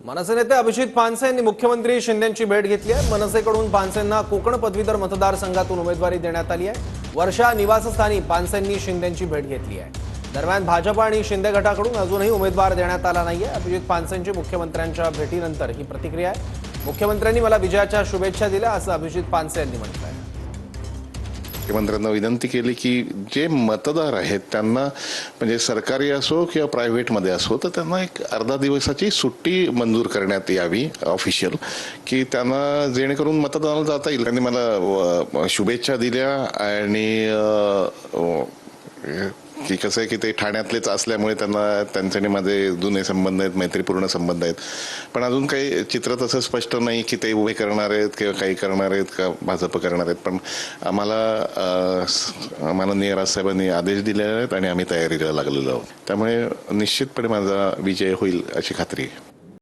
मनसे नेते अभिजित पानसे यांनी मुख्यमंत्री शिंदेंची भेट घेतली आहे। मनसेकडून पानसेंना कोकण पदवीधर मतदारसंघातून उमेदवारी देण्यात आली आहे। वर्षा निवासस्थानी पानसेंनी शिंदेंची भेट घेतली आहे। दरम्यान भाजप आणि शिंदे गटाकडून अजूनही उमेदवार देण्यात आला नाहीये। अभिजित पानसेंची मुख्यमंत्र्यांच्या भेटीनंतर ही प्रतिक्रिया आहे। मुख्यमंत्र्यांनी मला विजयाच्या शुभेच्छा दिल्या असं अभिजित पानसे यांनी म्हटलं आहे। मुख्यमंत्र्यांना विनंती केली की जे मतदार आहेत त्यांना म्हणजे सरकारी असो किंवा प्रायव्हेटमध्ये असो तर त्यांना एक अर्धा दिवसाची सुट्टी मंजूर करण्यात यावी ऑफिशियल, की त्यांना जेणेकरून मतदानाला जाता येईल। त्यांनी मला शुभेच्छा दिल्या आणि की कसं आहे की ते ठाण्यातलेच असल्यामुळे त्यांना त्यांच्याने माझे जुने संबंध आहेत, मैत्रीपूर्ण संबंध आहेत। पण अजून काही चित्र तसं स्पष्ट नाही की ते उभे करणार आहेत किंवा काही करणार आहेत का भाजप करणार आहेत। पण आम्हाला माननीय राजसाहेबांनी आदेश दिलेले आहेत आणि आम्ही तयारीला लागलेलो आहोत। त्यामुळे निश्चितपणे माझा विजय होईल अशी खात्री आहे।